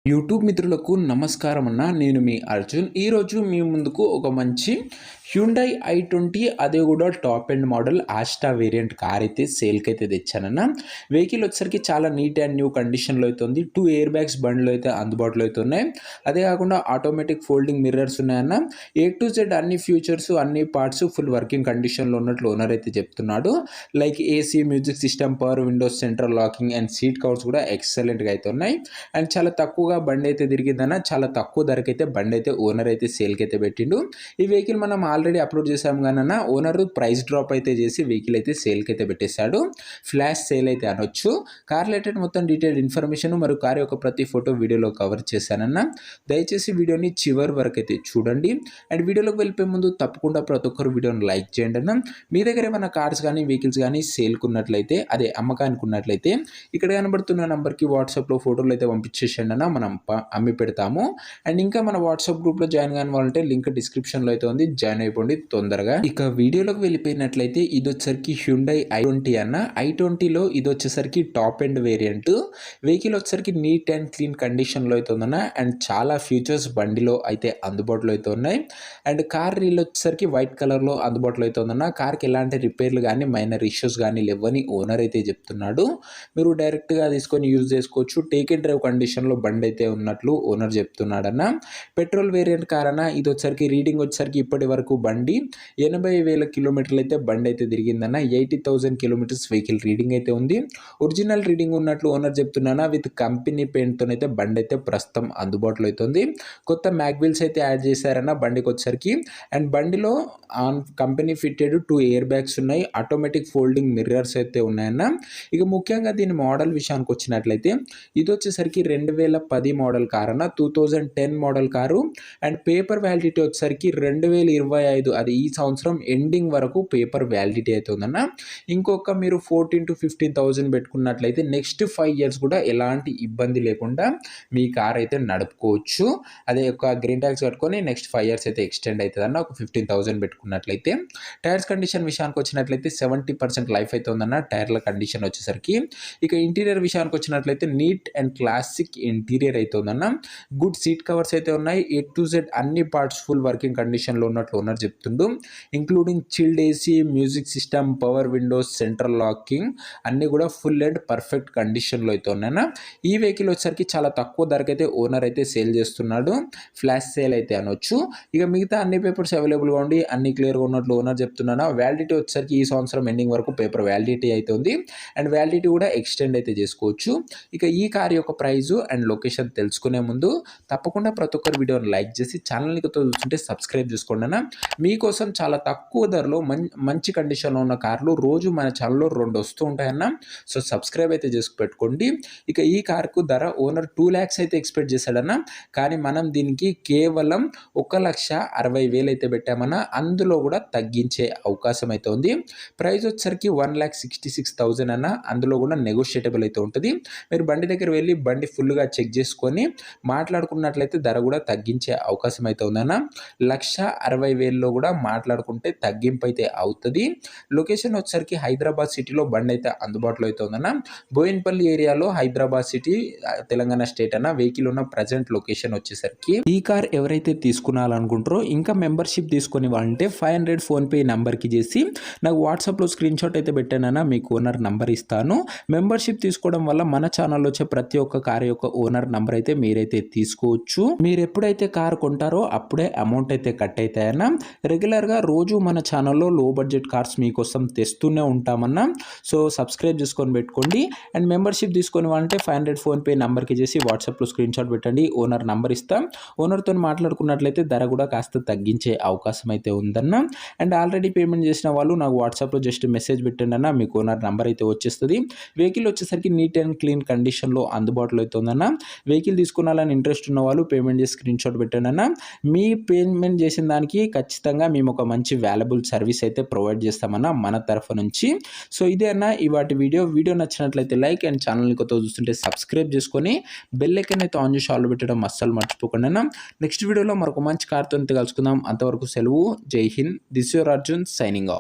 YouTube మిత్రులకు నమస్కారం అన్న. నేను మీ అర్జున్. ఈరోజు మీ ముందుకు ఒక మంచి హ్యుండై i20 అదే కూడా top end model Asta variant car అయితే సేల్కి అయితే తెచ్చానన్న. వెహికల్ వచ్చేసరికి చాలా నీట్ అండ్ న్యూ కండిషన్లో అయితే ఉంది. 2 ఎయిర్ బ్యాగ్స్ బండ్లు అయితే అందుబాటులో అయితే ఉన్నాయి. అదే కాకుండా ఆటోమేటిక్ ఫోల్డింగ్ మిర్రర్స్ ఉన్నాయన్న. A to Z అన్ని ఫ్యూచర్స్ అన్ని పార్ట్స్ ఫుల్ వర్కింగ్ కండిషన్లో ఉన్నట్లు ఓనర్ అయితే చెప్తున్నాడు. Like AC, music system, power Windows, central locking and seat covers కూడా ఎక్సలెంట్గా అయితే ఉన్నాయి. అండ్ చాలా తక్కువగా బండి అయితే తిరిగిందన్న. చాలా తక్కువ ధరకైతే బండి అయితే ఓనర్ అయితే సేల్కి అయితే పెట్టిండు. ఈ వెహికల్ మనం ఆల్రెడీ అప్లోడ్ చేసాం కానీ ఓనర్ ప్రైస్ డ్రాప్ అయితే చేసి వెహికల్ అయితే సేల్కి అయితే పెట్టేశాడు. ఫ్లాష్ సేల్ అయితే అనొచ్చు. కార్ రిలేటెడ్ మొత్తం డీటెయిల్ ఇన్ఫర్మేషన్ మరియు కార్ యొక్క ప్రతి ఫోటో వీడియోలో కవర్ చేశానన్న. దయచేసి వీడియోని చివరి వరకు అయితే చూడండి. అండ్ వీడియోలోకి వెళ్ళిపోయే ముందు తప్పకుండా ప్రతి ఒక్కరు వీడియోని లైక్ చేయండి అన్న. మీ దగ్గర ఏమైనా కార్స్ కానీ వెహికల్స్ కానీ సేల్కి ఉన్నట్లయితే, అదే అమ్మకానికి ఉన్నట్లయితే ఇక్కడ కనబడుతున్న నెంబర్కి వాట్సాప్లో ఫోటోలు అయితే పంపించేసండి అన్న. మనం అమ్మి పెడతాము. అండ్ ఇంకా మన వాట్సాప్ గ్రూప్లో జాయిన్ కాని వాళ్ళంటే లింక్ డిస్క్రిప్షన్లో అయితే ఉంది, జాయిన్ అయిపోండి తొందరగా. ఇక వీడియోలోకి వెళ్ళిపోయినట్లయితే ఇది వచ్చేసరికి హ్యుండై i20 అన్న. i20లో ఇది వచ్చేసరికి టాప్ ఎండ్ వేరియంట్. వెహికల్ వచ్చేసరికి నీట్ అండ్ క్లీన్ కండిషన్లో అయితే ఉందన్న. అండ్ చాలా ఫీచర్స్ బండిలో అయితే అందుబాటులో అయితే ఉన్నాయి. అండ్ కార్ రీల్ వచ్చేసరికి వైట్ కలర్లో అందుబాటులో అయితే ఉందన్న. కార్కి ఎలాంటి రిపేర్లు కానీ మైనర్ ఇష్యూస్ కానీ లేవని ఓనర్ అయితే చెప్తున్నాడు. మీరు డైరెక్ట్గా తీసుకొని యూజ్ చేసుకోవచ్చు. టేక్ అండ్ డ్రైవ్ కండిషన్లో బండి అయితే ఉన్నట్లు ఓనర్ చెప్తున్నాడన్న. పెట్రోల్ వేరియంట్ కార్ అన్న. ఇది వచ్చేసరికి రీడింగ్ వచ్చేసరికి ఇప్పటి వరకు బండి 80,000 కిలోమీటర్లు అయితే బండి అయితే తిరిగిందన్న. 80,000 కిలోమీటర్స్ వెహికల్ రీడింగ్ అయితే ఉంది. ఒరిజినల్ రీడింగ్ ఉన్నట్లు ఓనర్ చెప్తున్నానా. విత్ కంపెనీ పెయింట్తో అయితే బండి అయితే ప్రస్తుతం అందుబాటులో అవుతుంది. కొత్త మ్యాగ్విల్స్ అయితే యాడ్ చేశారన్న బండికి వచ్చేసరికి. అండ్ బండిలో కంపెనీ ఫిట్టెడ్ 2 ఎయిర్ బ్యాగ్స్ ఉన్నాయి. ఆటోమేటిక్ ఫోల్డింగ్ మిర్రర్స్ అయితే ఉన్నాయన్న. ఇక ముఖ్యంగా దీని మోడల్ విషయానికి వచ్చినట్లయితే ఇది వచ్చేసరికి 2010 మోడల్ కార్ అన్న. 2010 model car. And paper validity వచ్చేసరికి 2025, అది ఈ సంవత్సరం ఎండింగ్ వరకు పేపర్ వ్యాలిడిటీ అయితే ఉందన్న. ఇంకొక మీరు 14,000 to 15,000 పెట్టుకున్నట్లయితే నెక్స్ట్ 5 years కూడా ఎలాంటి ఇబ్బంది లేకుండా మీ కార్ అయితే నడుపుకోవచ్చు. అదే ఒక గ్రీన్ ట్యాక్స్ కట్టుకొని నెక్స్ట్ 5 years అయితే ఎక్స్టెండ్ అవుతుంది అన్న. ఒక 15,000 పెట్టుకున్నట్లయితే. టైర్స్ కండిషన్ విషయానికి వచ్చినట్లయితే 70% లైఫ్ అయితే ఉందన్న టైర్ల కండిషన్ వచ్చేసరికి. ఇక ఇంటీరియర్ విషయానికి వచ్చినట్లయితే నీట్ అండ్ క్లాసిక్ ఇంటీరియర్ అయితే ఉందన్న. గుడ్ సీట్ కవర్స్ అయితే ఉన్నాయి. A to Z అన్ని పార్ట్స్ ఫుల్ వర్కింగ్ కండిషన్లో ఉన్నట్లు ఓనర్ చెప్తుండు. Including chilled AC, music system, power Windows, central locking అన్నీ కూడా ఫుల్ అండ్ పర్ఫెక్ట్ కండిషన్లో అయితే ఉన్నాయన్న. ఈ వెహికల్ వచ్చేసరికి చాలా తక్కువ ధరకైతే ఓనర్ అయితే సేల్ చేస్తున్నాడు. ఫ్లాష్ సేల్ అయితే అనొచ్చు. ఇక మిగతా అన్ని పేపర్స్ అవైలబుల్గా ఉండి అన్ని క్లియర్గా ఉన్నట్లు ఓనర్ చెప్తున్నాను. వ్యాలిడిటీ వచ్చేసరికి ఈ సంవత్సరం ఎండింగ్ వరకు పేపర్ వ్యాలిడిటీ అయితే ఉంది. అండ్ వ్యాలిడిటీ కూడా ఎక్స్టెండ్ అయితే చేసుకోవచ్చు. ఇక ఈ కార్ యొక్క ప్రైజు అండ్ లొకేషన్ తెలుసుకునే ముందు తప్పకుండా ప్రతి ఒక్కరు వీడియోని లైక్ చేసి ఛానల్ని చూస్తుంటే సబ్స్క్రైబ్ చేసుకోండి అన్న. మీకోసం చాలా తక్కువ ధరలో మంచి కండిషన్లో ఉన్న కార్లు రోజు మన ఛానల్లో 2 వస్తూ ఉంటాయన్న. సో సబ్స్క్రైబ్ అయితే చేసుకు పెట్టుకోండి. ఇక ఈ కార్కు ధర ఓనర్ 2 lakhs అయితే ఎక్స్పెక్ట్ చేశాడన్న. కానీ మనం దీనికి కేవలం 1,60,000 అయితే పెట్టామన్న. అందులో కూడా తగ్గించే అవకాశం అయితే ఉంది. ప్రైస్ వచ్చేసరికి 1,66,000 అన్న. అందులో కూడా నెగోషియేటబుల్ అయితే ఉంటుంది. మీరు బండి దగ్గర వెళ్ళి బండి ఫుల్గా చెక్ చేసుకొని మాట్లాడుకున్నట్లయితే ధర కూడా తగ్గించే అవకాశం అయితే ఉందన్న. 1,60,000లో కూడా మాట్లాడుకుంటే తగ్గింపు అయితే అవుతుంది. లొకేషన్ వచ్చేసరికి హైదరాబాద్ సిటీలో బండి అయితే అందుబాటులో అయితే ఉందన్న. బోయిన్పల్లి ఏరియాలో, హైదరాబాద్ సిటీ, తెలంగాణ స్టేట్ అన్న. వెహికల్ ఉన్న ప్రజెంట్ లొకేషన్ వచ్చేసరికి. ఈ కార్ ఎవరైతే తీసుకున్నారనుకుంటారో ఇంకా మెంబర్షిప్ తీసుకుని వాళ్ళంటే 500 ఫోన్పే నెంబర్కి చేసి నాకు వాట్సాప్లో స్క్రీన్ షాట్ అయితే పెట్టానన్నా. మీకు ఓనర్ నెంబర్ ఇస్తాను. మెంబర్షిప్ తీసుకోవడం వల్ల మన ఛానల్లో వచ్చే ప్రతి ఒక్క కార్ యొక్క ఓనర్ నెంబర్ అయితే మీరైతే తీసుకోవచ్చు. మీరు ఎప్పుడైతే కార్ కొంటారో అప్పుడే అమౌంట్ అయితే కట్ అవుతాయన్న. రెగ్యులర్గా రోజు మన ఛానల్లో లో బడ్జెట్ కార్స్ మీకోసం తెస్తూనే ఉంటామన్నా. సో సబ్స్క్రైబ్ చేసుకొని పెట్టుకోండి. అండ్ మెంబర్షిప్ తీసుకొని వాళ్ళంటే 500 ఫోన్పే నెంబర్కి చేసి వాట్సాప్లో స్క్రీన్ షాట్ పెట్టండి. ఓనర్ నెంబర్ ఇస్తాం. ఓనర్తో మాట్లాడుకున్నట్లయితే ధర కూడా కాస్త తగ్గించే అవకాశం అయితే ఉందన్న. అండ్ ఆల్రెడీ పేమెంట్ చేసిన వాళ్ళు నాకు వాట్సాప్లో జస్ట్ మెసేజ్ పెట్టండి అన్న. మీకు ఓనర్ నెంబర్ అయితే వచ్చేస్తుంది. వెహికల్ వచ్చేసరికి నీట్ అండ్ క్లీన్ కండిషన్లో అందుబాటులో అయితే ఉందన్న. వెహికల్ తీసుకున్నాలని ఇంట్రెస్ట్ ఉన్న వాళ్ళు పేమెంట్ చేసి స్క్రీన్ షాట్ పెట్టండి అన్న. మీ పేమెంట్ చేసిన దానికి ఖచ్చితంగా మేము ఒక మంచి వాల్యుబుల్ సర్వీస్ అయితే ప్రొవైడ్ చేస్తామన్న మన తరఫు నుంచి. సో ఇదే అన్న ఇవాటి వీడియో నచ్చినట్లయితే లైక్ అండ్ ఛానల్ని కొత్త చూస్తుంటే సబ్స్క్రైబ్ చేసుకొని బెల్ ఐకాన్ అయితే ఆన్ చేసి ఆల్ పెట్టడం అస్సలు మర్చిపోకండి అన్న. నెక్స్ట్ వీడియోలో మరొక మంచి కార్తో కలుసుకుందాం. అంతవరకు సెలవు. జై Hind. This your Arjun signing off.